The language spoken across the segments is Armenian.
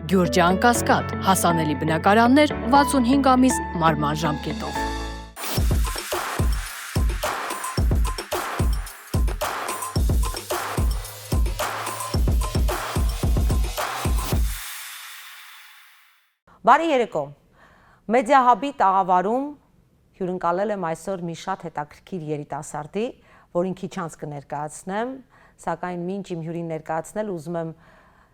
Գյուրջան Կասկադ, հասանելի բնակարաններ 65 ամիս մարման ժամկետով։ Բարի երեկո, մեդիահաբի տաղավարում հյուրընկալել եմ այսօր մի շատ հետաքրքիր երիտասարդի, որին քիչ անց կներկայացնեմ, սակայն մինչ իմ հյուրին ներկայացնել ուզում եմ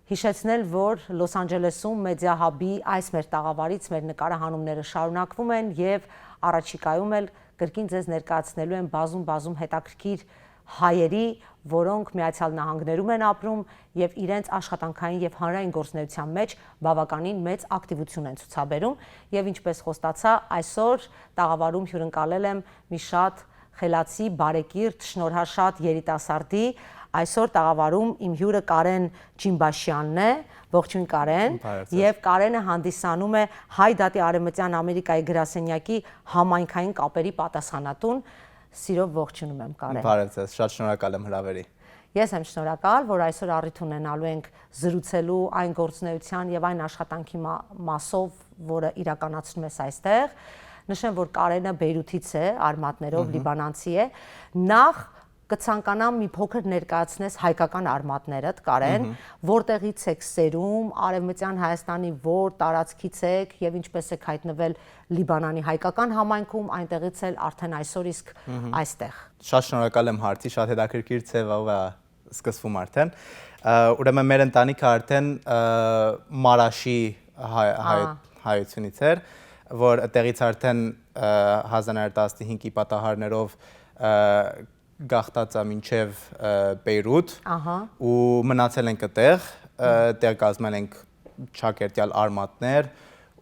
հիշեցնել, որ Լոս Անջելեսում մեդիահաբի այս մեր տաղավարից մեր նկարահանումները շարունակվում են եւ առաջիկայում էլ կրկին ձեզ ներկայացնելու են բազում հետաքրքիր հայերի, որոնք Միացյալ Նահանգներում են ապրում եւ իրենց աշխատանքային եւ հանրային գործունեության մեջ բավականին մեծ ակտիվություն են ցուցաբերում եւ ինչպես խոստացա, այսօր տաղավարում հյուրընկալել եմ մի շատ խելացի, բարեկիրթ, շնորհաշատ երիտասարդի, այսօր տաղավարում իմ հյուրը Կարեն Ջիմբաշյանն է, ողջույն Կարեն, եւ Կարենը հանդիսանում է Հայ դատի Արևմտյան Ամերիկայի գրասենյակի համայնքային կապերի պատասխանատուն, սիրով ողջունում եմ Կարեն։ Բարև ձեզ, շատ շնորհակալ եմ հրավերի։ Ես եմ շնորհակալ, որ այսօր առիթ ունենալու ենք զրուցելու այն գործունեության եւ այն աշխատանքի մասով, որը իրականացնում ես այստեղ։ Նշեմ, որ Կարենը Բեյրութից է, արմատներով լիբանանցի է։ Նախ կցանկանամ մի փոքր ներկայացնես հայկական արմատներդ, Կարեն, որտեղից եք սերում, Արևմտյան Հայաստանի որ տարածքից եք եւ ինչպես եք հայտնվել Լիբանանի հայկական համայնքում, այնտեղից էլ արդեն այսօր իսկ այստեղ։ Շատ շնորհակալ եմ հարցի, շատ հետաքրքիր ձևով է սկսվում արդեն։ Ուրեմն մեր ընտանիքը արդեն Մարաշի հայությունից էր, որ այդտեղից արդեն 1915-ի պատահարներով գաղթած է մինչև Բեյրութ ու մնացել ենք այդտեղ, այդտեղ կազմել ենք ճակերտյալ արմատներ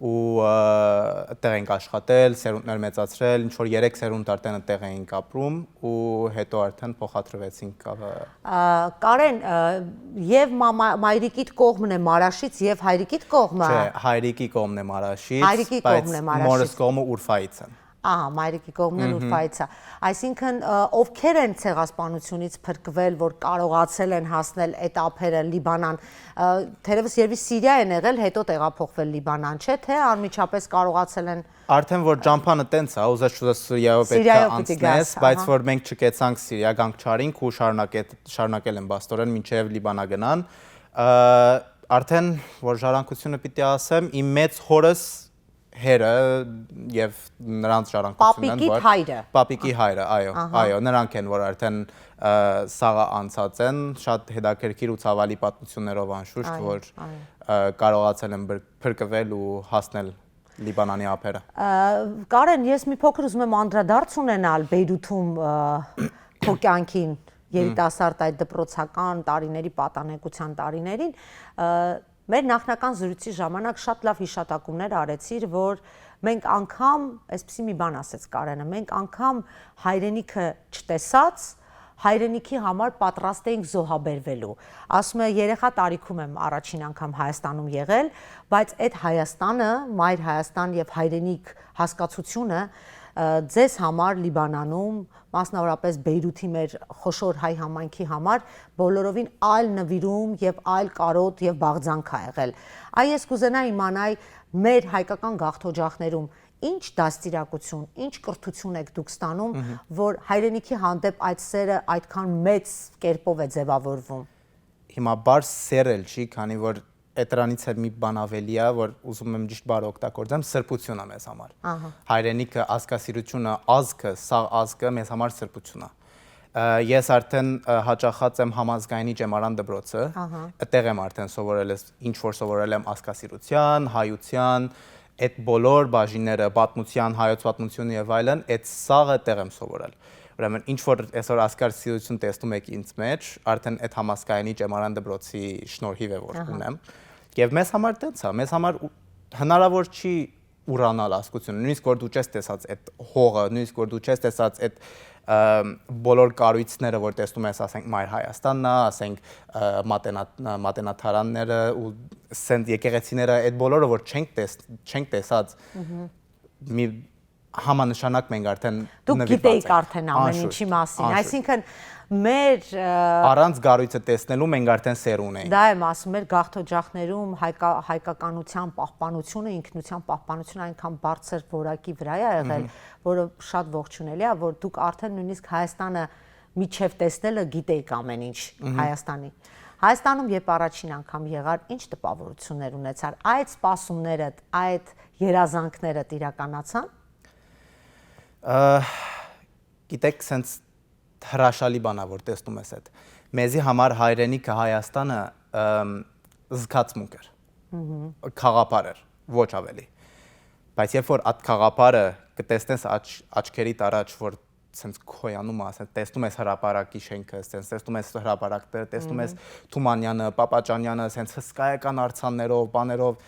ու այդտեղ ենք աշխատել, սերունդներ մեծացրել, ինչ որ 3 սերունդ արդեն այդտեղ էինք ապրում ու հետո արդեն փոխադրվեցինք։ Կարեն, եւ մայրիկիդ կողմն է Մարաշից եւ հայրիկիդ կողմը։ Չէ, հայրիկի կողմն է Մարաշից, բայց մորս կողմը Ուրֆայից է։ Մայրիկի կողմն էլ Ուրֆայից է։ Այսինքն ովքեր են ցեղասպանությունից փրկվել, որ կարողացել են հասնել այդ ափերը Լիբանան, թերևս երևի Սիրիա են եղել, հետո տեղափոխվել Լիբանան, չէ՞, թե անմիջապես կարողացել են։ Արդեն որ ջամփանը տենց է, ուզած Սիրիայով պետք է անցնես, բայց որ մենք չկեցանք Սիրիա, գանք չարինք ու շարունակել են բաստորեն մինչև Լիբանա գնան։ Արդեն որ ժառանգությունը պիտի ասեմ, իմ մեծ հորս հերը եւ նրանց ժառանգությունն են, Պապիկի հայրը, այո, նրանք են, որ արդեն սաղը անցած են, շատ հետաքրքիր ու ցավալի պատմություններով անշուշտ, որ կարողացել են փրկվել ու հասնել Լիբանանի ափերը։ Կարեն, ես մի փոքր ուզում եմ անդրադարձ ունենալ Բեյրութում քո կյանքին, երիտասարդ այդ դպրոցական տարիների, պատանեկության տարիներին, մեր նախնական զրույցի ժամանակ շատ լավ հիշատակումներ արեցիր, որ մենք անգամ, այսպեսի մի բան ասեց Կարենը, մենք անգամ հայրենիքը չտեսած, հայրենիքի համար պատրաստ էինք զոհաբերվելու։ Ասում է, երեխա տարիքում եմ առաջին անգամ Հայաստանում եղել, բայց այդ Հայաստանը, մայր Հայաստան եւ հայրենիք հասկացությունը ձեզ համար Լիբանանում, մասնավորապես Բեյրութի մեր խոշոր հայ համայնքի համար բոլորովին այլ նվիրում եւ այլ կարոտ եւ բաղձանք ա եղել։ Այս կուզենայի իմանալ մեր հայկական գաղթօջախներում ինչ դաստիարակություն, ինչ կրթություն եք դուք ստանում, որ հայրենիքի հանդեպ այդ սերը այդքան մեծ կերպով է ձևավորվում։ Հիմա բարձ սերել չի, քանի որ Էտրանից էլ մի բան ավելի է, որ ուզում եմ ճիշտ բառ օգտագործեմ, սրբություն է մեզ համար։ Հայրենիքը, ազգասիրությունը, ազգը, սաղ ազգը մեզ համար սրբություն է։ Ես արդեն հաճախած եմ համազգայինի ջեմարան դպրոցը, այդտեղ եմ արդեն սովորել, ինչ որ սովորել եմ ազգասիրության, հայության, այդ բոլոր բաժինները, պատմության, հայոց պատմությունը եւ այլն, այդ սաղը այդտեղ եմ սովորել։ Ուրեմն ինչ որ այսօր ազգասիրություն տեսնում եք ինձ մեջ, արդեն այդ համազգայինի ջեմարան դպրոցի շնորհիվ է որ ունեմ։ Եվ մեզ համար տենց է, մեզ համար հնարավոր չի ուրանալ ազգությունը, նույնիսկ որ դու չես տեսած այդ հողը, նույնիսկ որ դու չես տեսած այդ բոլոր կառույցները, որ տեսնում ես, ասենք Մայր Հայաստանն է, ասենք մատենաթարանները ու սենտ եկեղեցիները, այդ բոլորը որ չենք տեսած մի համանշանակ մենք արդեն Դուք գիտեիք արդեն ամեն ինչի մասին, այսինքն մեր առանց գառույցը տեսնելու մենք արդեն սեր ունեինք։ Դա եմ ասում, մեր գաղթօջախներում հայկականության պահպանությունը, ինքնության պահպանությունը այնքան բարձր որակի վրա է եղել, որը շատ ողջունելի է, որ դուք արդեն նույնիսկ Հայաստանը միջև տեսնելը գիտեիք ամեն ինչ Հայաստանի։ Հայաստանում երբ առաջին անգամ եղար, ինչ տպավորություններ ունեցար, այդ սպասումներդ, այդ երազանքներդ իրականացան։ Գիտեք, սենց հրաշալի բան է, որ տեսնում ես այդ։ Մեզի համար հայրենիքը Հայաստանը զգացմունք էր, խաղապար էր, ոչ ավելի։ Բայց երբ որ այդ խաղապարը կտեսնես աչքերիդ առաջ, որ սենց քոյանում է, ասես տեսնում ես հրապարակի շենքը, սենց տեսնում ես հրապարակը, տեսնում ես Թումանյանը, Պապաճանյանը, սենց հսկայական արձաններով, բաներով,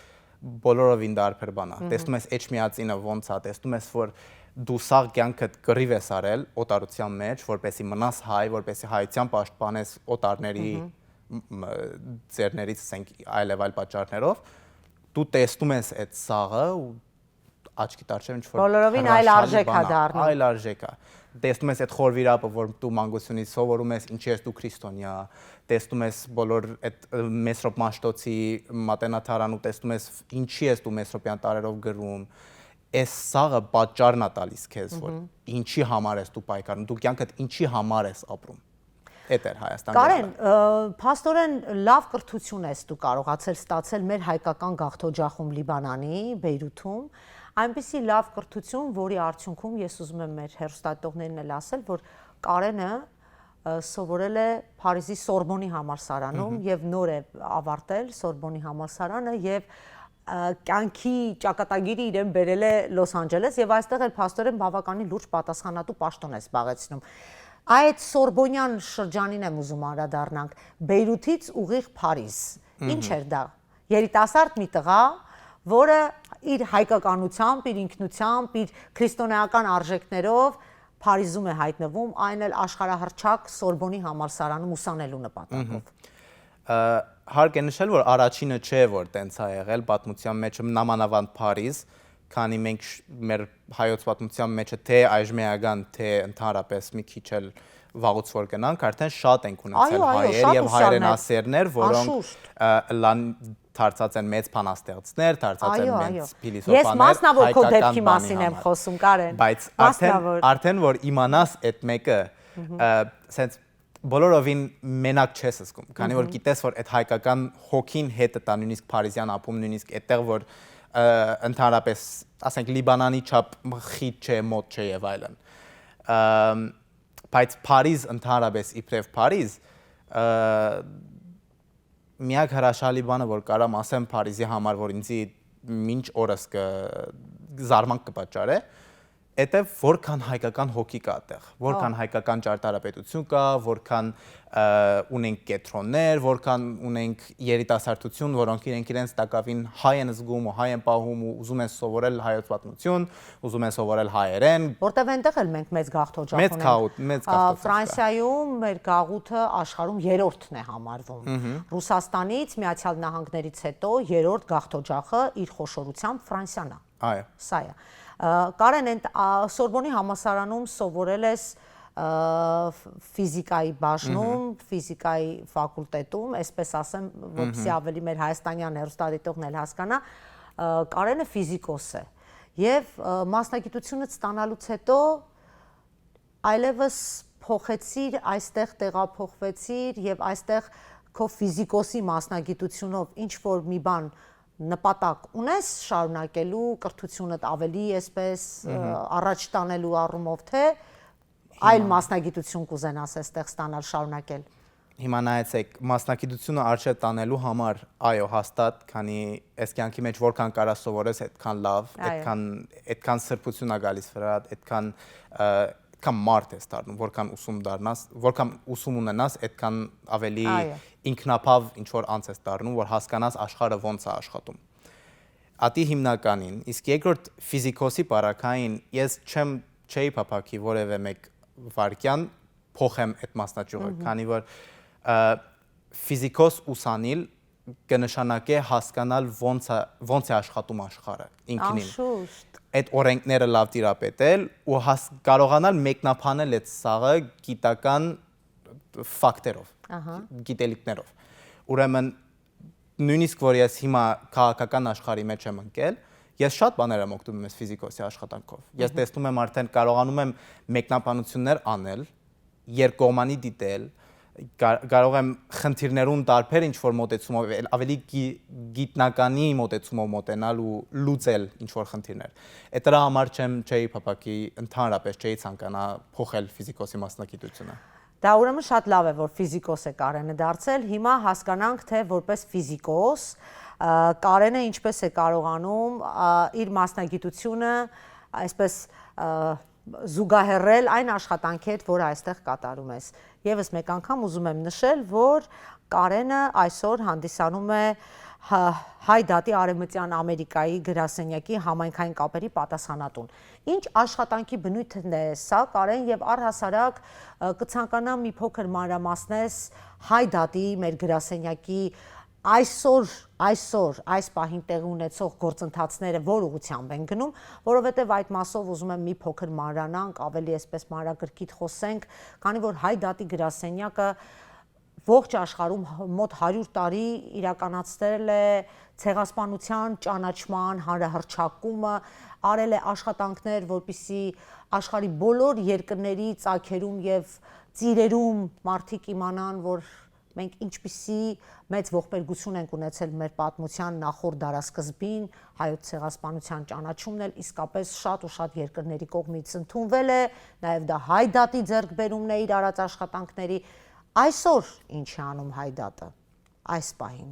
բոլորովին դարբեր բան է։ Տեսնում ես Էջմիածինը ոնց է, տեսնում ես որ դու սաղ կյանքդ կռիվ ես արել օտարության մեջ, որպեսի մնաս հայ, որպեսի հայության պաշտպանես օտարների ձեռներից, ասենք այլ պատճառներով, դու տեսնում ես այդ սաղը ու աչքի տարչև ինչ որ բոլորովին այլ արժեք է դառնում։ Այլ արժեք է։ Տեսնում ես այդ խորվիրապը, որ դու մանկությունից սովորում ես, ինչի ես դու քրիստոնյա, տեսնում ես բոլոր այդ Մեսրոպ Մաշտոցի մատենաթարան ու տեսնում ես ինչի ես դու մեսրոպյան տարերով գրում, այս սաղը պատճառն է տալիս քեզ, որ ինչի համար ես դու պայքարում, դու կյանքդ ինչի համար ես ապրում։ Էդ էր Հայաստանը։ Կարեն, փաստորեն լավ կրթություն ես դու կարողացել ստացել մեր հայկական գաղթօջախում Լիբանանի, Բեյրութում, այնպիսի լավ կրթություն, որի արդյունքում ես ուզում եմ մեր հեռուստադիտողներին էլ ասել, որ Կարենը սովորել է Փարիզի Սորբոնի համալսարանում եւ նոր է ավարտել Սորբոնի համալսարանը եւ կյանքի ճակատագիրը իրեն բերել է Լոս Անջելես եւ այստեղ էլ փաստորեն բավականին լուրջ պատասխանատու պաշտոն է զբաղեցնում։ Այդ Սորբոնյան շրջանին եմ ուզում անդրադառնանք, Բեյրութից ուղիղ Փարիզ։ Ինչ էր դա։ Երիտասարդ մի տղա, որը իր հայկականությամբ, իր ինքնությամբ, իր քրիստոնեական արժեքներով Փարիզում է հայտնվում, այն էլ աշխարհահռչակ Սորբոնի համալսարանում ուսանելու նպատակով։ Հարկ է նշել, որ առաջինը չէ, որ տենց է եղել պատմության մեջ նամանավանդ Փարիզ, քանի մենք մեր հայոց պատմության մեջը թե այժմեական, թե ընդհանրապես մի քիչ էլ վաղուց որ գնանք, արդեն շատ ենք ունեցել հայեր եւ հայրենասերներ, որոնք լան դարձած են մեծ բանաստեղծներ, դարձած են մեծ փիլիսոփաներ։ Ես մասնավոր քո դեպքի մասին եմ խոսում, Կարեն։ Բայց արդեն որ իմանաս այդ մեկը, սենց բոլորովին մենակ չես զգում, քանի որ գիտես որ այդ հայկական հոգին հետը տա նույնիսկ Փարիզյան ապում, նույնիսկ այդտեղ որ ընդհանրապես, ասենք Լիբանանի չափ խիտ չէ, մոտ չէ եւ այլն։ Բայց Փարիզ ընդհանրապես իբրև Փարիզ միակ հրաշալի բանը, որ կարամ ասեմ Փարիզի համար, որ ինձի մինչ օրս զարմանք կպատճառե, Էդ է որքան հայկական հոգի կա այդտեղ, որքան հայկական ճարտարապետություն կա, որքան ունենք կետրոններ, որքան ունենք երիտասարդություն, որոնք իրենց տակավին հայ են զգում ու հայ են պահում ու ուզում են սովորել հայոց պատմություն, ուզում են սովորել հայերեն։ Որտեղ այնտեղ էլ մենք մեծ գաղթօջախ ունենք։ Մեծ գաղթօջախ։ Ֆրանսիայում մեր գաղութը աշխարհում երրորդն է համարվում։ Ռուսաստանից, Միացյալ Նահանգներից հետո երրորդ գաղթօջախը իր խոշորությամբ Ֆրանսիան է։ Այո։ Սա է։ Կարեն Սորբոնի համալսարանում սովորել ես ֆիզիկայի բաժնում, ֆիզիկայի ֆակուլտետում, այսպես ասեմ, որպեսզի ավելի մեր հայաստանյան հեռուստադիտողն էլ հասկանա, Կարենը ֆիզիկոս է եւ մասնագիտությունը ստանալուց հետո այլևս փոխեցիր, այստեղ տեղափոխվեցիր եւ այստեղ քո ֆիզիկոսի մասնագիտությունով ինչ որ մի բան նպատակ ունես շարունակելու կրթությունդ ավելի այսպես առաջ տանելու առումով թե այլ մասնագիտություն կուզենաս այստեղ ստանալ շարունակել։ Հիմա նայեցեք, մասնագիտությունը արժե տանելու համար, այո, հաստատ, քանի այս կյանքի մեջ որքան կարա սովորես, այդքան լավ, այդքան սրբություն է գալիս վրա, այդքան մարդ ես դառնում, որքան ուսում դառնաս, որքան ուսում ունենաս, այդքան ավելի ինքնափավ ինչ որ անց ես դառնում, որ հասկանաս աշխարհը ոնց է աշխատում։ Ատի հիմնականին, իսկ երկրորդ ֆիզիկոսի պարակային ես չէի փափակի որևէ մեկ վարքյան փոխեմ այդ մասնաճյուղը, քանի որ ֆիզիկոս ուսանիլ կնշանակե հասկանալ ոնց է աշխատում աշխարհը ինքնին։ այդ օրենքները լավ տիրապետել ու կարողանալ մեկնաբանել այդ սաղը գիտական ֆակտերով, գիտելիքներով։ Ուրեմն նույնիսկ որ ես հիմա քաղաքական աշխարհի մեջ եմ ընկել, ես շատ բաներ եմ օգտվում ես ֆիզիկոսի աշխատանքով։ Ես տեսնում եմ արդեն կարողանում եմ մեկնաբանություններ անել, երկկողմանի դիտել, կարող եմ խնդիրներուն տարբեր ինչ-որ մոտեցումով, ավելի գիտնականի մոտեցումով մոտենալ ու լուծել ինչ-որ խնդիրներ։ Այդ դրա համար չէի փապակի ընդհանրապես չէի ցանկանա փոխել ֆիզիկոսի մասնագիտությունը։ Դա ուրեմն շատ լավ է, որ ֆիզիկոս է Կարենը դարձել։ Հիմա հասկանանք, թե որպես ֆիզիկոս Կարենը ինչպես է կարողանում իր մասնագիտությունը այսպես զուգահեռել այն աշխատանքի հետ, որը այստեղ կատարում ես։ Եվս մեկ անգամ ուզում եմ նշել, որ Կարենը այսօր հանդիսանում է Հայ դատի Արևմտյան Ամերիկայի գրասենյակի համայնքային կապերի պատասխանատուն։ Ինչ աշխատանքի բնույթն է սա, Կարեն, եւ առհասարակ կցանկանամ մի փոքր մանրամասնես Հայ դատի մեր գրասենյակի այսօր այս պահին տեղի ունեցող գործընթացները որ ուղղությամբ են գնում, որովհետև այդ մասով ուզում եմ մի փոքր մանրանանք, ավելի այսպես մանրակրկիտ խոսենք, քանի որ Հայ դատի գրասենյակը ողջ աշխարհում մոտ 100 տարի իրականացրել է ցեղասպանության ճանաչման հանրահռչակումը, արել է աշխատանքներ, որպեսզի աշխարհի բոլոր երկրների ծագերում եւ ծիրերում մարդիկ իմանան, որ մենք ինչպիսի մեծ ողբերգություն ենք ունեցել մեր պատմության նախորդ դարասկզբին, հայոց ցեղասպանության ճանաչումն էլ իսկապես շատ ու շատ երկրների կողմից ընդունվել է, նաեւ դա Հայ դատի ձեռքբերումն է իր արած աշխատանքների։ Այսօր ինչ է անում Հայ դատը այս պահին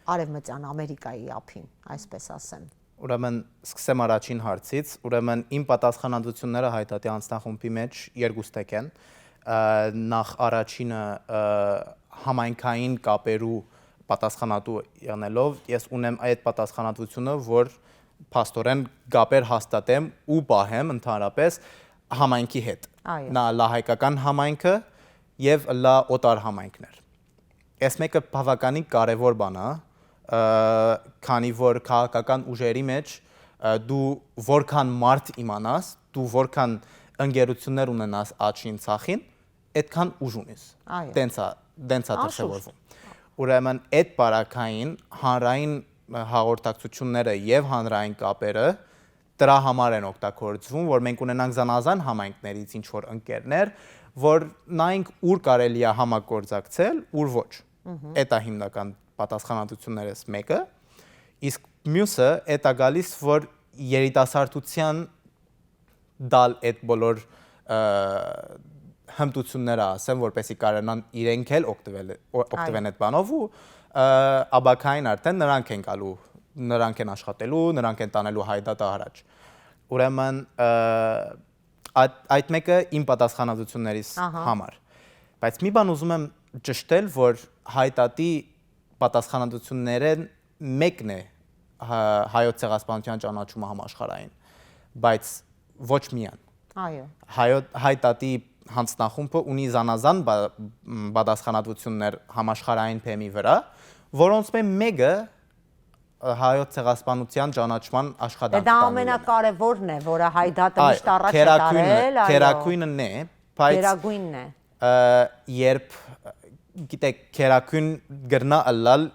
Արևմտյան Ամերիկայի ափին, այսպես ասեմ։ Ուրեմն սկսեմ առաջին հարցից, ուրեմն իմ պատասխանատվությունները Հայ դատի անձնախումբի մեջ երկուստեք են։ Նախ առաջինը համայնքային կապերու պատասխանատու եղնելով, ես ունեմ այդ պատասխանատվությունը, որ փաստորեն կապեր հաստատեմ ու պահեմ ընդհանրապես համայնքի հետ։ Նա լա հայկական համայնքը եւ լա օտար համայնքներ։ Այս մեկը բավականին կարևոր բան է, քանի որ քաղաքական ուժերի մեջ դու որքան մարդ իմանաս, դու որքան ընկերություններ ունենաս աչին ցախին, այդքան ուժ ունես։ Դենցա դրսևորվում։ Ուրեմն այդ բարակային հանրային հաղորդակցությունները եւ հանրային կապերը դրա համար են օգտագործվում, որ մենք ունենանք զանազան համայնքներից ինչ որ ընկերներ, որ նայենք ուր կարելի է համագործակցել, ուր ոչ։ Այդ է հիմնական պատասխանատվություններից մեկը, իսկ մյուսը այդ է գալիս, որ երիտասարդության դալ այդ բոլոր հմտությունները ասեմ, որպեսզի կարողանան իրենք էլ օգտվեն այդ բանով ու աբակային արդեն նրանք են գալու, նրանք են աշխատելու, նրանք են տանելու Հայ դատը առաջ։ Ուրեմն այդ մեկը իմ պատասխանատվություններից համար։ Բայց մի բան ուզում եմ ճշտել, որ Հայ դատի պատասխանատվություններն մեկն է հայոց ցեղասպանության ճանաչումը համաշխարհային, բայց ոչ միայն։ Այո։ Հայ դատի հանձնախումբը ունի զանազան պատասխանատվություններ համաշխարհային թեմի վրա, որոնց մեկը հայոց ցեղասպանության ճանաչման աշխատանքը։ Դա ամենակարևորն է, որը Հայ դատը միշտ առաջ է տարել, քերակույնն է, բայց քերագույնն է։ Երբ գիտեք, քերակույն գրնա ըլլալ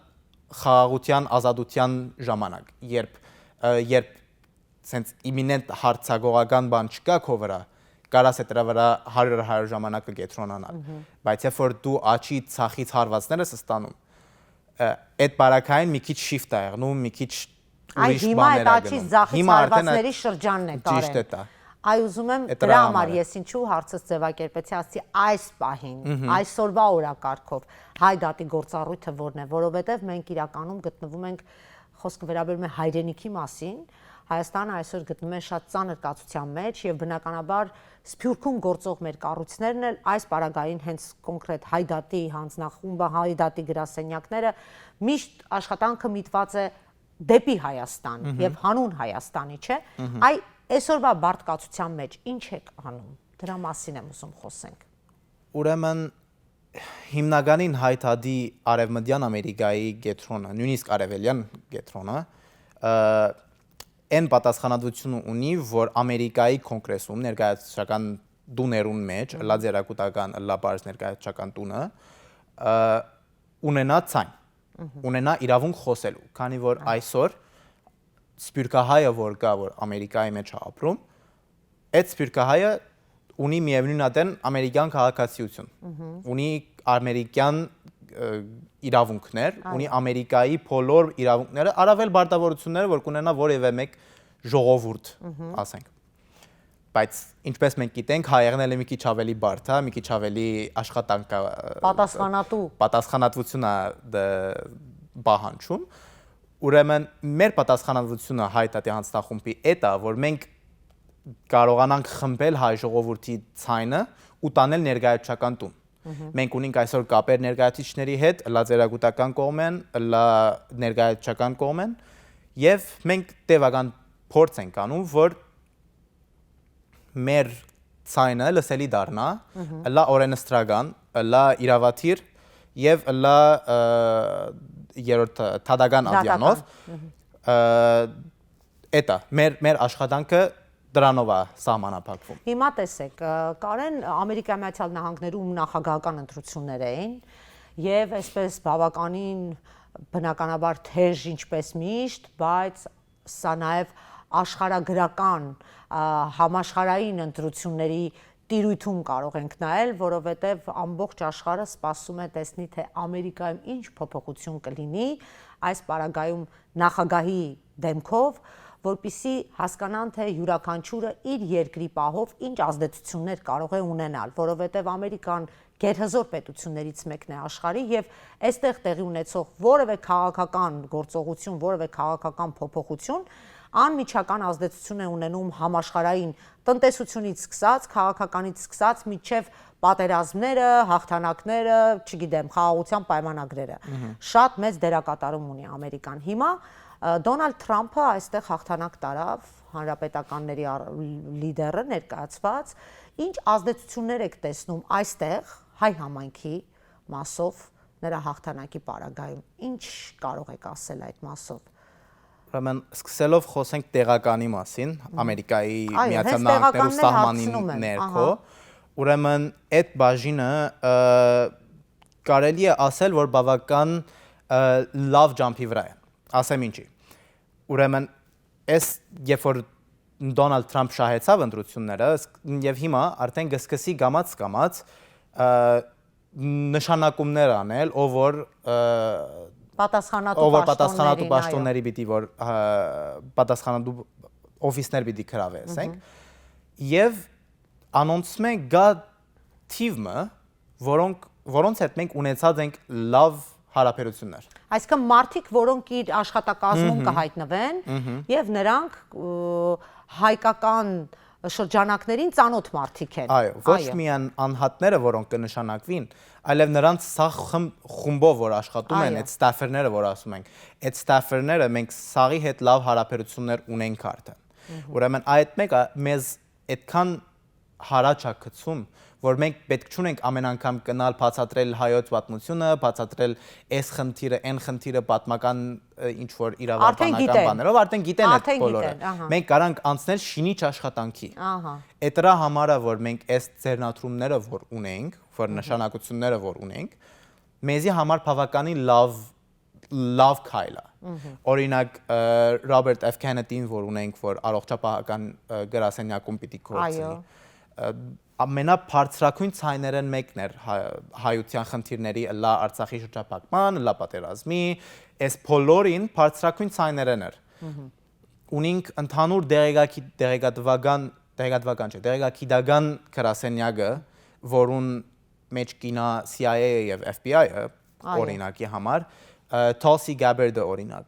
խաղաղության ազատության ժամանակ, երբ sense imminent հարցագողական բան չկա քո վրա, կարաս է դրա վրա 100 ժամանակը գետրոնանալ, բայց երբ որ դու աչի ցախից հարվածները ստանում, այդ բարակային մի քիչ shift է եղնում, մի քիչ ուրիշ բաներ է գնում։ Հիմա հարվածների շրջանն է Կարեն։ Ճիշտ է դա։ Այ ուզում եմ դրա համար ես ինչու հարցս ձևակերպեցի, ասացի այս պահին, այսօրվա օրակարգով Հայ դատի գործառույթը որն է, որովհետև մենք իրականում գտնվում ենք, խոսքը վերաբերում է հայրենիքի մասին, Հայաստանը այսօր գտնվում է շատ ծանր կացության մեջ եւ բնականաբար Սփյուռքում գործող մեր կառույցներն էլ այս պարագային հենց կոնկրետ Հայ դատի հանձնախումբը, Հայ դատի գրասենյակները միշտ աշխատանքը միտված է դեպի Հայաստան եւ հանուն Հայաստանի, չէ՞։ Այ այսօրվա բարդ կացության մեջ ինչ եք անում։ Դրա մասին եմ ուզում խոսենք։ Ուրեմն հիմնականին Հայ դատի Արևմտյան Ամերիկայի գետրոնը, նույնիսկ արևելյան գետրոնը, այն պատասխանատվությունը ունի, որ Ամերիկայի կոնգրեսում ներկայացուցչական դուներուն մեջ, լա ձերակուտական, լա բարձ ներկայացուցչական տունը ունենա ցայն, ունենա իրավունք խոսելու, քանի որ այսօր սպյուրքահայը որ կա, որ Ամերիկայի մեջ է ապրում, այդ սպյուրքահայը ունի միևնույն ադեն ամերիկյան քաղաքացիություն, ունի ամերիկյան իրավունքներ, ունի Ամերիկայի բոլոր իրավունքները, առավել բարդավորությունները, որ կունենա որևէ մեկ ժողովուրդ, ասենք։ Բայց ինչպես մենք գիտենք, հայերն էլ մի քիչ ավելի բարդ է, մի քիչ ավելի աշխատանք պատասխանատվություն է բահանջում։ Ուրեմն մեր պատասխանատվությունը հայ հանձնախումբի էդ է, որ մենք կարողանանք խմբել հայ ժողովրդի ցայնը ու տանել ներկայացուցչական տուն։ Մենք ունենք այսօր կապեր ներկայացուցիչների հետ, լա ձերագուտական կողմեն, լա ներկայացուցչական կողմեն, եւ մենք տևական փորձ ենք անում, որ մեր ցայնը լսելի դառնա, լա օրենսդրական, լա իրավաթիր եւ լա երրորդ թադական ադյանով։ Էտա մեր աշխատանքը դրանով է սահմանափակվում։ Հիմա տեսեք, Կարեն Ամերիկայի Միացյալ Նահանգներում նախագահական ընտրություններ էին եւ այսպես բավականին բնականաբար թեժ ինչպես միշտ, բայց սա նաեւ աշխարհագրական համաշխարհային ընտրությունների տիրույթում կարող ենք նայել, որովհետեւ ամբողջ աշխարհը սպասում է տեսնի, թե Ամերիկայում ինչ փոփոխություն կլինի այս պարագայում նախագահի դեմքով, որպեսզի հասկանան, թե յուրաքանչյուրը իր երկրի պահով ինչ ազդեցություններ կարող է ունենալ, որովհետև Ամերիկան գերհզոր պետություններից մեկն է աշխարհի եւ այստեղ տեղի ունեցող որևէ քաղաքական գործողություն, որևէ քաղաքական փոփոխություն անմիջական ազդեցություն է ունենում համաշխարհային տնտեսությունից սկսած, քաղաքականից սկսած մինչև պատերազմները, հաղթանակները, չգիտեմ, խաղաղության պայմանագրերը։ Շատ մեծ դերակատարում ունի Ամերիկան։ Հիմա Դոնալդ Թրամփը այստեղ հաղթանակ տարավ, հանրապետականների լիդերը ներկայացված, ինչ ազդեցություններ եք տեսնում այստեղ հայ համայնքի մասով նրա հաղթանակի պարագայում, ինչ կարող եք ասել այդ մասով։ Ուրեմն սկսելով խոսենք տեղականի մասին, Ամերիկայի Միացյալ Նահանգներու սահմանի ներքո, ուրեմն այդ բաժինը կարելի է ասել, որ բավական լավ ջամփի վրա է, ասեմ ինչի։ Ուրեմն այս երբ որ Դոնալդ Թրամփ շահեցավ ընտրությունները եւ հիմա արդեն գսկսի գամած նշանակումներ անել, ով որ պատասխանատու պաշտոնների պիտի որ պատասխանատու օֆիսներ պիտի գրավի, ասենք, եւ անոնցում է գա թիվը, որոնց հետ մենք ունեցած ենք լավ հարաբերություններ։ Այսինքն մարդիկ, որոնք իր աշխատակազմում կհայտնվեն եւ նրանք հայկական շրջանակներին ծանոթ մարդիկ են։ Այո, ոչ միայն անհատները, որոնք կնշանակվին, այլև նրանց սաղ խումբով, որ աշխատում են, այդ ստաֆերները, որ ասում ենք, այդ ստաֆերները մենք սաղի հետ լավ հարաբերություններ ունենք արդեն։ Ուրեմն այդ մեկը մեզ այդքան հարաճ է գցում, որ մենք պետք չունենք ամեն անգամ գնալ բացատրել հայոց պատմությունը, բացատրել այս խնդիրը, այն խնդիրը պատմական ինչ որ իրավաբանական բաներով, արդեն գիտեն այդ բոլորը։ Մենք կարանք անցնել շինիչ աշխատանքի։ Այդ դրա համար է, որ մենք այս ձեռնադրումները որ ունենք, որ նշանակությունները որ ունենք, մեզի համար բավականին լավ քայլ է։ Օրինակ Ռոբերտ F. Kennedy-ին որ ունենք, որ առողջապահական գրասենյակում պիտի գործի։ Ամենաբարձրակույն ցայներն մեկն էր հայության խնդիրների լա Արցախի շրջափակման, լա պատերազմի, այս բոլորին բարձրակույն ցայներն էր։ Ունենք ընդհանուր դեղեկատվական գրասենյակը, որուն մեջ կինա CIA-ը եւ FBI-ը օրինակի համար, Tulsi Gabbard-ը օրինակ։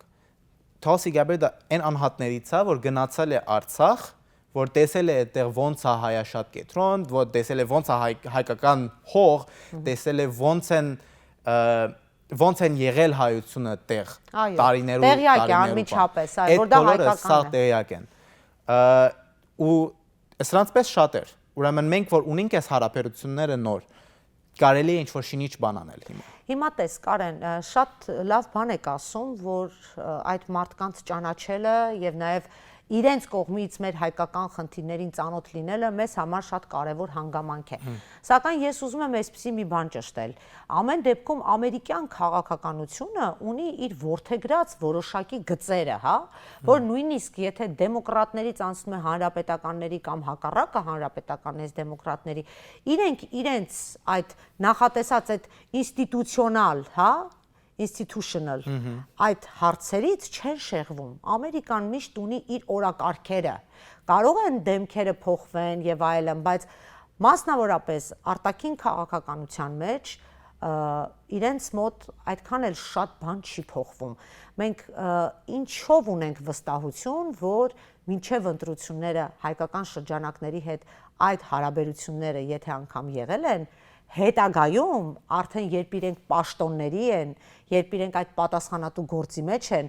Tulsi Gabbard-ը այն անհատներից է, որ գնացել է Արցախ, որ տեսել է այդտեղ ոնց է հայաշատ կետրոն, որ տեսել է ոնց է հայկական հող, տեսել է ոնց են եղել հայությունը այդտեղ տարիներու անմիջապես, որ դա հայկական է։ Ու սրանց պես շատ էր։ Ուրեմն մենք որ ունենք այս հարաբերությունները նոր, կարելի է ինչ որ շինիչ բան անել հիմա։ Հիմա տես Կարեն, շատ լավ բան եք ասում, որ այդ մարդկանց ճանաչելը եւ նաեւ իրենց կողմից մեր հայկական խնդիրներին ծանոթ լինելը մեզ համար շատ կարևոր հանգամանք է։ Սակայն ես ուզում եմ այսպեսի մի բան ճշտել։ Ամեն դեպքում ամերիկյան քաղաքականությունը ունի իր ворթեգրած որոշակի գծերը, հա, որ նույնիսկ եթե դեմոկրատներից անցնում է հանրապետականների կամ հակառակը հանրապետականներից դեմոկրատների, իրենք իրենց այդ նախատեսած այդ ինստիտուցիոնալ, հա, institutional այդ հարցերից չեն շեղվում։ Ամերիկան միշտ ունի իր օրակարգերը։ Կարող են դեմքերը փոխվեն եւ այլն, բայց մասնավորապես արտաքին քաղաքականության մեջ իրենց մոտ այդքան էլ շատ բան չի փոխվում։ Մենք ինչով ունենք վստահություն, որ մինչև ընտրությունները հայկական շրջանակների հետ այդ հարաբերությունները, եթե անգամ եղել են, հետագայում արդեն երբ իրենք պաշտոնների են, երբ իրենք այդ պատասխանատու գործի մեջ են,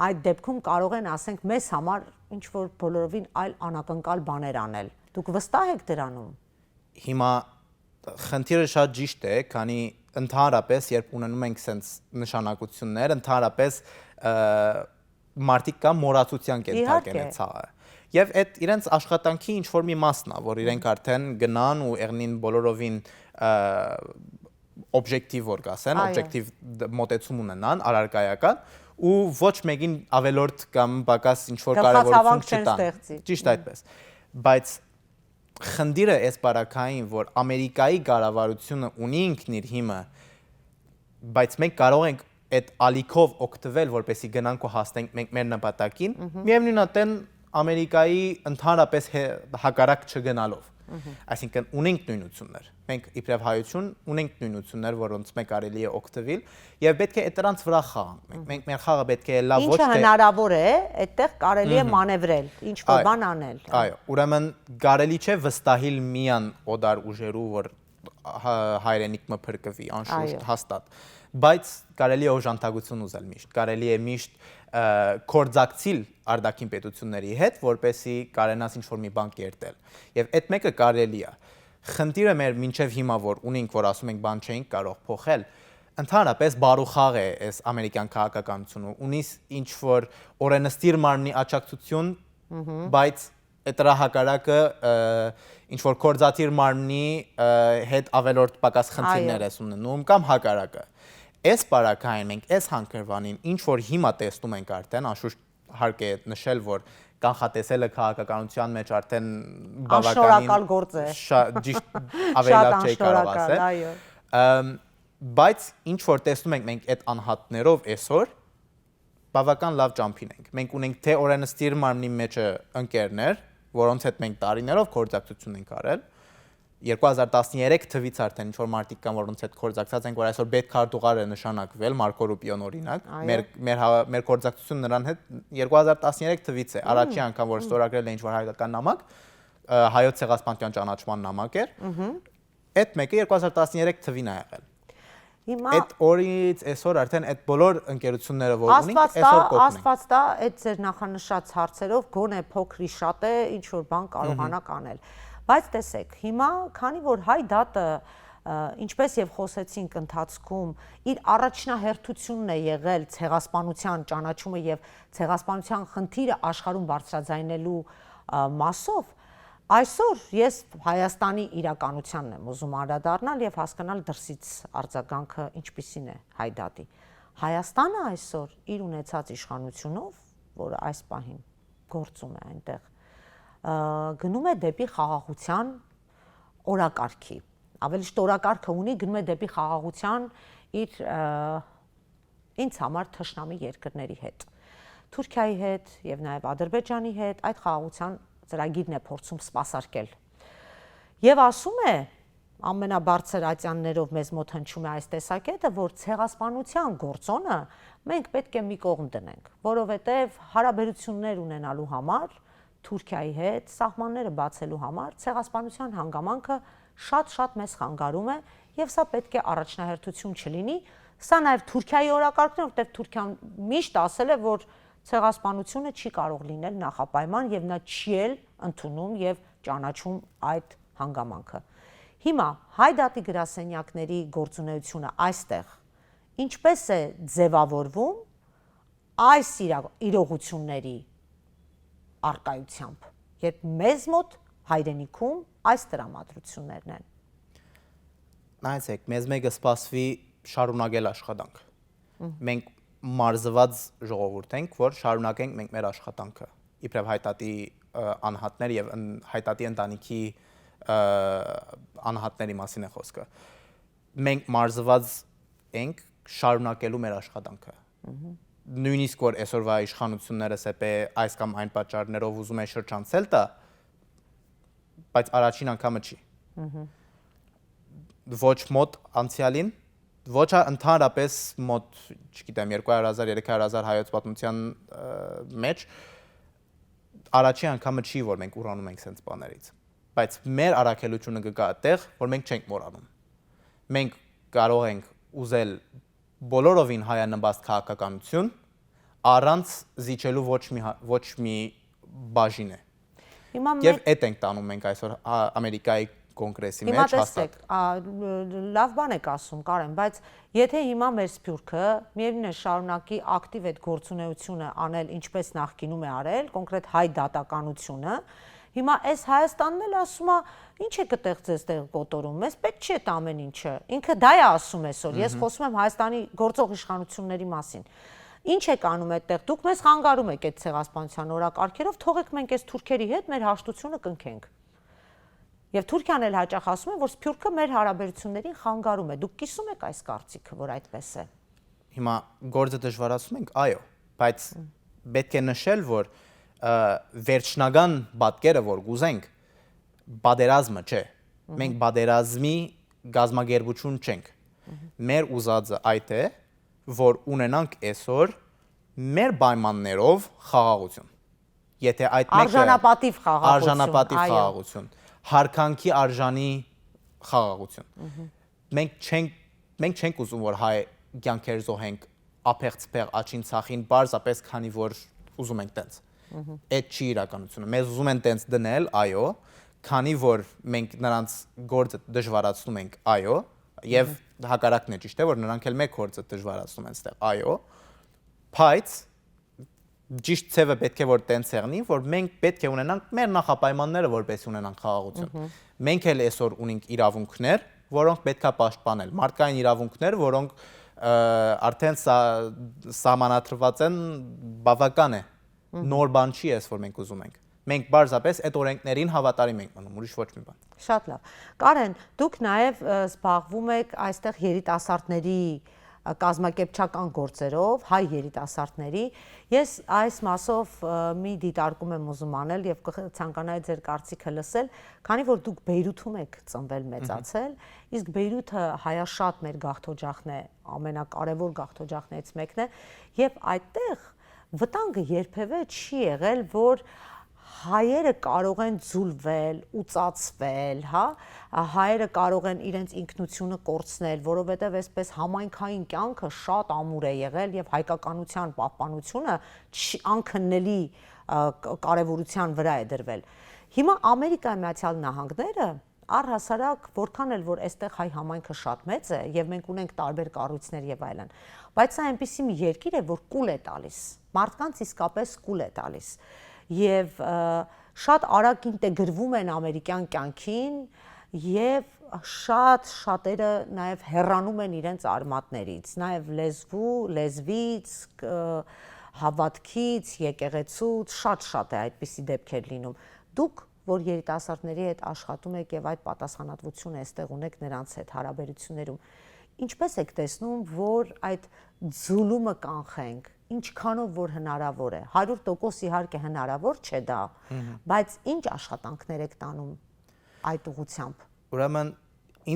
այդ դեպքում կարող են ասենք մեզ համար ինչ որ բոլորովին այլ անակնկալ բաներ անել։ Դուք վստահ եք դրանում։ Հիմա խնդիրը շատ ճիշտ է, քանի ընդհանրապես երբ ունենում ենք sense նշանակություններ, ընդհանրապես մարդիկ կամ մոռացության կենտրոն է ցավը։ Եվ այդ իրենց աշխատանքի ինչ որ մի մասն է, որ իրենք արդեն գնան ու եղնին բոլորովին օբյեկտիվ որ կասեն, օբյեկտիվ մոտեցում ունենան, առարկայական ու ոչ մեկին ավելորդ կամ պակաս ինչ որ կարևորություն չտան։ Ճիշտ այդպես։ Բայց խնդիրը էս բարակային, որ Ամերիկայի կառավարությունը ունի ինքն իր հիմը, բայց մենք կարող ենք այդ ալիքով օգտվել, որպեսզի գնանք ու հասնենք մենք մեր նպատակին, միևնույն է Ամերիկայի ընդհանրապես հակառակ չգնալով։ Այսինքն ունենք նույնություններ։ Մենք իբրև հայություն ունենք նույնություններ, որոնց մենք կարելի է օգտվել եւ պետք է դրանց վրա խաղանք։ Մենք մեր խաղը պետք է լավ ոչ թե Ինչը հնարավոր է, այդտեղ կարելի է մանևրել, ինչ որ բան անել։ Այո, ուրեմն կարելի չէ վստահիլ միան օդար ուժերու, որ հայրենիքը փրկվի, անշուշտ հաստատ։ Բայց կարելի է օժանդակություն ուզել միշտ, կարելի է միշտ կորձակցիլ արդակին պետությունների հետ, որպեսի կարենաս ինչ-որ մի բան կերտել։ Եվ այդ մեկը կարելի է։ Խնդիրը մեր մինչև հիմա, որ ունենք, որ ասում ենք բան չէինք կարող փոխել, ընդհանրապես բարուխաղ է այս ամերիկյան քաղաքականությունը, ունի ինչ-որ օրենսդիր մարմնի աջակցություն, բայց դրա հակառակը ինչ-որ կորձատիր մարմնի հետ ավելորդ պակաս խնդիրներ ես ունենում կամ հակառակը։ Այս բարակային մենք այս հանգրվանին ինչ որ հիմա տեսնում ենք արդեն, անշուշտ հարկ է նշել, որ կանխատեսելը քաղաքականության մեջ արդեն բավականին գործ է։ Ճիշտ ավելակ չի կարող ասել։ Բայց ինչ որ տեսնում ենք մենք այդ անհատներով այսօր բավական լավ ճամփին ենք։ Մենք ունենք թե օրենսդիր մարմնի մեջը ընկերներ, որոնց հետ մենք տարիներով գործակցություն ենք արել։ 2013 թվից արդեն ինչ-որ մարդիկ կան, որոնց հետ գործակցած ենք, որ այսօր պետք քարտուղար է նշանակվել, Մարկո Ռուբիոն օրինակ, մեր գործակցությունը նրան հետ 2013 թվից է, առաջի անգամ որ ստորագրել է ինչ-որ հայկական նամակ, հայոց ցեղասպանության ճանաչման նամակ էր, այդ մեկը 2013 թվին է եղել։ Այդ օրից այսօր արդեն այդ բոլոր ընկերությունները որ ունենք, այսօր կողմենք։ Աստված տա, այդ ձեր նախանշած հարցերով գոնե փոքրի շատ է ինչ-որ բան կարողանաք անել։ Բայց տեսեք, հիմա, քանի որ հայ դատը, ինչպես եւ խոսեցինք ընթացքում, իր առաջնահերթությունն է եղել ցեղասպանության ճանաչումը եւ ցեղասպանության խնդիրը աշխարհում բարձրաձայնելու մասով, այսօր ես Հայաստանի իրականությանն եմ ուզում անդրադառնալ եւ հասկանալ դրսից արձագանքը ինչպիսին է հայ դատի։ Հայաստանը այսօր իր ունեցած իշխանությունով, որը այս պահին գործում է այնտեղ, գնում է դեպի խաղաղության օրակարգի։ Ավելի շուտ օրակարգը ունի, գնում է դեպի խաղաղության իր ինձ համար թշնամի երկրների հետ։ Թուրքիայի հետ եւ նաեւ Ադրբեջանի հետ այդ խաղաղության ծրագիրն է փորձում սպասարկել։ Եվ ասում է ամենաբարձր ատյաններով մեզ մոտ հնչում է այս տեսակետը, որ ցեղասպանության գործոնը մենք պետք է մի կողմ դնենք, որովհետեւ հարաբերություններ ունենալու համար Թուրքիայի հետ սահմանները բացելու համար ցեղասպանության հանգամանքը շատ մեծ խանգարում է եւ սա պետք է առաջնահերթություն չլինի։ Սա նաեւ Թուրքիայի օրակարգն է, որտեղ Թուրքիան միշտ ասել է, որ ցեղասպանությունը չի կարող լինել նախապայման եւ նա չի էլ ընդունում եւ ճանաչում այդ հանգամանքը։ Հիմա հայ դատի գրասենյակների գործունեությունը այստեղ ինչպես է ձևավորվում այս իրողությունների արկայությամբ, երբ մեզ մոտ հայրենիքում այս տրամադրություններն են։ Նայեցեք, մեզ մեկը սպասվի շարունակել աշխատանք։ Մենք մարզված ժողովուրդ ենք, որ շարունակենք մենք մեր աշխատանքը։ Իբրև հայտատի անհատներ եւ հայտատի ընտանիքի անհատների մասին է խոսքը։ Մենք մարզված ենք շարունակելու մեր աշխատանքը։ Նույնիսկ որ այսօրվա իշխանությունները սեպե այս կամ այն պատճառներով ուզում են շրջանցել դա, բայց առաջին անգամը չի։ Ոչ մոտ անցյալին, ոչ ընդհանրապես մոտ, չգիտեմ, 200,000-300,000 հայոց պատմության մեջ առաջին անգամը չի, որ մենք ուրանում ենք սենց բաներից։ Բայց մեր առաքելությունը կգա այդտեղ, որ մենք չենք մոռանում։ Մենք կարող ենք ուզել բոլորովին հայանպաստ քաղաքականություն առանց զիջելու ոչ մի բաժին է։ Եվ այդ ենք տանում մենք այսօր Ամերիկայի կոնգրեսի մեջ հաստատ։ Լավ բան եք ասում, Կարեն, բայց եթե հիմա մեր Սփյուռքը միևնույն է շարունակի ակտիվ այդ գործունեությունը անել, ինչպես նախկինում է արել, կոնկրետ հայ դատականությունը, հիմա այս Հայաստանն էլ ասում է, ինչ է կտեղ ձեզ տեղ կոտորում, մեզ պետք չի այդ ամեն ինչը։ Ինքը դա է ասում այսօր, ես խոսում եմ Հայաստանի գործող իշխանությունների մասին։ Ինչ եք անում այդտեղ, դուք մեզ խանգարում եք այդ ցեղասպանության օրակարգերով, թողեք մենք այս թուրքերի հետ մեր հաշտությունը կնքենք։ Եվ Թուրքիան էլ հաճախ ասում է, որ Սփյուռքը մեր հարաբերություններին խանգարում է։ Դուք կիսում եք այս կարծիքը, որ այդպես է։ Հիմա գործը դժվարացնում ենք, այո, բայց պետք է նշել, որ վերջնական պատկերը, որ գուզենք, բادرազմը չէ։ Մենք բادرազմի գազագերբություն չենք։ Մեր ուզածը այդ է, որ ունենանք այսօր մեր պայմաններով խաղաղություն։ Եթե այդ մեկը արժանապատիվ խաղաղություն, հարկանքի արժանի խաղաղություն։ Մենք չենք ուզում, որ հայ կյանքեր զոհենք ափեղ-ցփեղ աչին ցախին, բարձապես քանի որ ուզում ենք տենց։ Այդ չի իրականությունը։ Մեզ ուզում են տենց դնել, այո, քանի որ մենք նրանց գործը դժվարացնում ենք, այո, եւ հակառակն է ճիշտ է, որ նրանք էլ մեկ գործը դժվարացնում են այստեղ, այո, բայց ճիշտ ցևը պետք է որ տենց եղնի, որ մենք պետք է ունենանք մեր նախապայմանները, որպես ունենանք խաղաղություն։ Մենք էլ այսօր ունենք իրավունքներ, որոնք պետքա պաշտպանել, մարդկային իրավունքներ, որոնք արդեն սահմանադրված են, բավական է։ Նոր բան չի էս, որ մենք ուզում ենք։ Մենք բարձրապես այդ օրենքներին հավատարիմ ենք մնում, ուրիշ ոչ մի բան։ Շատ լավ։ Կարեն, դուք նաև զբաղվում եք այստեղ երիտասարդների կազմակերպչական գործերով, հայ երիտասարդների։ Ես այս մասով մի դիտարկում եմ ուզում անել եւ կցանկանայի ձեր կարծիքը լսել, քանի որ դուք Բեյրութում եք ծնվել, մեծացել, իսկ Բեյրութը հայաշատ մեր գաղթօջախն է, ամենակարևոր գաղթօջախներից մեկն է, եւ այդտեղ վտանգը երբևէ չի եղել, որ հայերը կարող են ձուլվել, ուծացվել, հա, հայերը կարող են իրենց ինքնությունը կորցնել, որովհետև այսպես համայնքային կյանքը շատ ամուր է եղել եւ հայկականության պահպանությունը անքննելի կարեւորության վրա է դրվել։ Հիմա Ամերիկայի Միացյալ Նահանգները առհասարակ որքան էլ որ այստեղ հայ համայնքը շատ մեծ է եւ մենք ունենք տարբեր կառույցներ եւ այլն, բայց սա այնպիսի մի երկիր է, որ կուլ է տալիս, մարդկանց իսկապես կուլ է տալիս եւ շատ արագ ինտեգրվում են ամերիկյան կյանքին եւ շատերը նաեւ հեռանում են իրենց արմատներից, նաեւ լեզվից, հավատքից, եկեղեցուց, շատ է այդպիսի դեպքեր լինում։ Դուք որ երիտասարդների հետ աշխատում եք եւ այդ պատասխանատվությունը այստեղ ունեք նրանց հետ հարաբերություններում, ինչպես եք տեսնում, որ այդ ձուլումը կանխենք, ինչքանով որ հնարավոր է, 100% իհարկե հնարավոր չէ դա, բայց ինչ աշխատանքներ եք տանում այդ ուղղությամբ։ Ուրեմն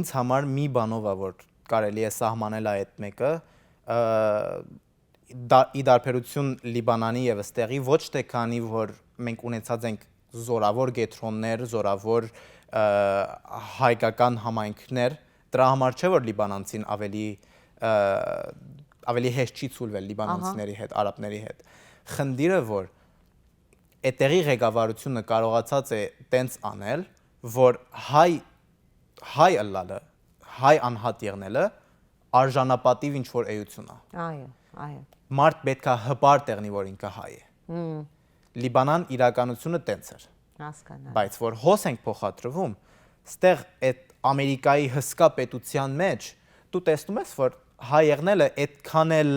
ինձ համար մի բանով է, որ կարելի է սահմանել այդ մեկը, ի դարբերություն Լիբանանի եւ այստեղի, ոչ թե քանի որ մենք ունեցած ենք զորավոր գետրոններ, զորավոր հայկական համայնքներ, դրա համար չէ որ լիբանանցին ավելի հեշտ չի ցուլվել լիբանանցիների հետ, արաբների հետ։ Խնդիրը որ այդտեղի ղեկավարությունը կարողացած է տենց անել, որ հայ ըլլալը, հայ անհատ եղնելը արժանապատիվ ինչ որ էություն է։ Այո։ Մարդ պետքա հպարտ եղնի, որ ինքը հայ է։ Լիբանան իրականությունը տենց էր։ Հասկանա։ Բայց որ հոս ենք փոխադրվում, ստեղ այդ Ամերիկայի հսկա պետության մեջ դու տեսնում ես, որ հայ եղնելը այդքան էլ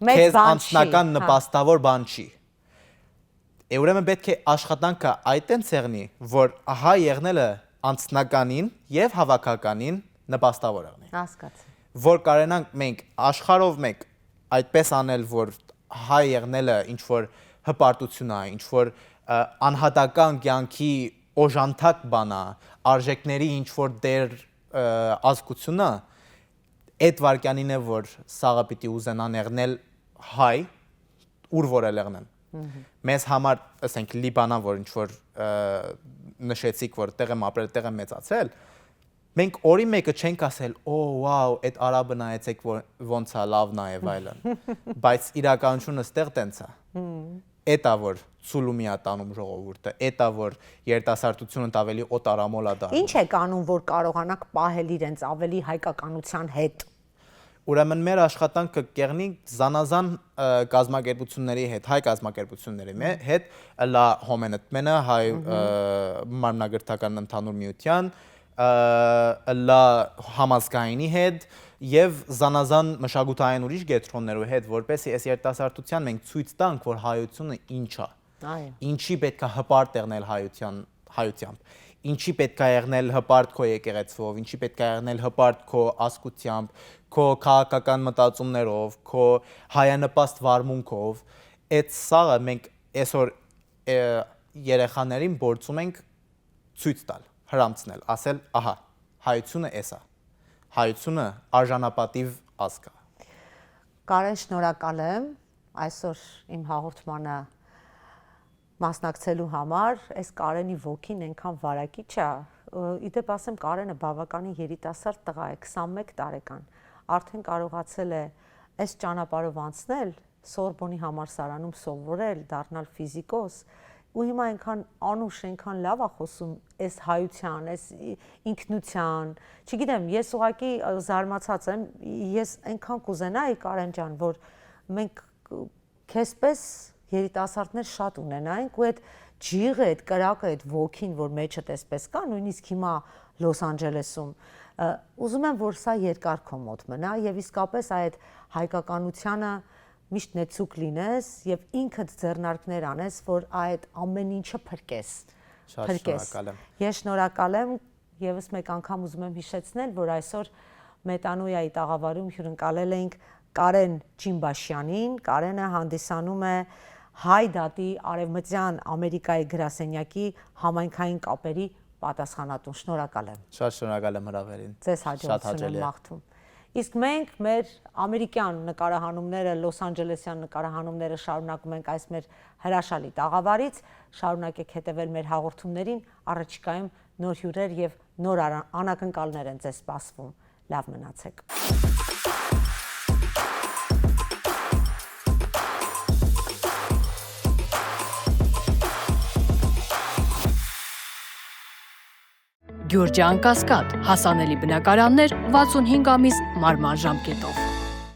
քեզ անձնական նպաստավոր բան չի։ Ուրեմն պետք է աշխատանքը այդտենց եղնի, որ հայ եղնելը անձնականին եւ հավաքականին նպաստավոր եղնի։ Հասկացա։ Որ կարենանք մենք աշխարհով մեկ այդպես անել, որ հայ եղնելը ինչ որ հպարտություն է, ինչ որ անհատական կյանքի օժանդակ բան է, արժեքների ինչ որ դեր ազգությունը, այդ վարքյանին է, որ սաղը պիտի ուզենան եղնել հայ, ուր որ էլ եղնեն։ Մեզ համար, ասենք, Լիբանան, որ ինչ որ նշեցիք, որ տեղ եմ ապրել, տեղ եմ մեծացել, մենք օրի մեկը չենք ասել, վաու, այդ արաբը նայեցեք ոնց է, լավն է եւ այլն։ Բայց իրականությունը ստեղ տենց է։ Էտա որ ցուլումի է տանում ժողովուրդը, էտա որ երիտասարդությունը ավելի օտարամոլ է դառնում։ Ինչ է կանում, որ կարողանաք պահել իրենց ավելի հայկականության հետ։ Ուրեմն մեր աշխատանքը կեղնի զանազան կազմակերպությունների հետ, հայ կազմակերպությունների հետ, լա հոմենտմենը, հայ մարմնագրթական ընդհանուր միության, լա համազգայինի հետ եւ զանազան մշակութային ուրիշ գետրոններու հետ, որպեսզի այս երիտասարդության մենք ցույց տանք, որ հայությունը ինչ է։ Այո։ Ինչի պետքա հպարտ եղնել հայությամբ, ինչի պետքա եղնել հպարտ քո եկեղեցվով, ինչի պետքա եղնել հպարտ քո ազգությամբ, քո քաղաքական մտածումներով, քո հայանպաստ վարմունքով, այդ սաղը մենք այսօր երեխաներին փորձում ենք ցույց տալ, հրամցնել, ասել, ահա, հայությունը էս է։ Հայությունը արժանապատիվ ազգ է։ Կարեն, շնորհակալ եմ այսօր իմ հաղորդմանը մասնակցելու համար, այս Կարենի ոգին այնքան վարակիչ է, իդեպ ասեմ Կարենը բավականին երիտասարդ տղա է, 21 տարեկան, արդեն կարողացել է այս ճանապարհով անցնել, Սորբոնի համալսարանում սովորել, դառնալ ֆիզիկոս, ու հիմա այնքան անուշ, այնքան լավ է խոսում այս հայության, այս ինքնության, չգիտեմ, ես ուղղակի զարմացած եմ, ես այնքան կուզենայի Կարեն ջան, որ մենք քեզպես երիտասարդներ շատ ունենայինք ու այդ ջիղը, այդ կրակը, այդ ոգին, որ մեջը տեսպես կա, նույնիսկ հիմա Լոս Անջելեսում, ուզում եմ, որ սա երկար քո մոտ մնա եւ իսկապես այդ հայկականությունը միշտ նեցուկ լինես եւ ինքդ ձեռնարկներ անես, որ այդ ամեն ինչը փրկես։ Շատ շնորհակալ եմ։ Ես շնորհակալ եմ, եւս մեկ անգամ ուզում եմ հիշեցնել, որ այսօր Մետանոյայի տաղավարում հյուրընկալել ենք Կարեն Չիմբաշյանին, Կարենը հանդիսանում է Հայ դատի Արևմտյան Ամերիկայի գրասենյակի համայնքային կապերի պատասխանատուն։ Շնորհակալ եմ։ Շատ շնորհակալ եմ հրավերին։ Ձեզ հաջողություն եմ մաղթում։ Իսկ մենք մեր ամերիկյան նկարահանումները, Լոս Անջելեսյան նկարահանումները շարունակում ենք այս մեր հրաշալի տաղավարից, շարունակեք հետևել մեր հաղորդումներին, առաջիկայում նոր հյուրեր եւ նոր անակնկալներ են ձեզ սպասվում։ Լավ մնացեք։ Գյուրջան Կասկադ, հասանելի բնակարաններ 65 ամիս մարման ժամկետով։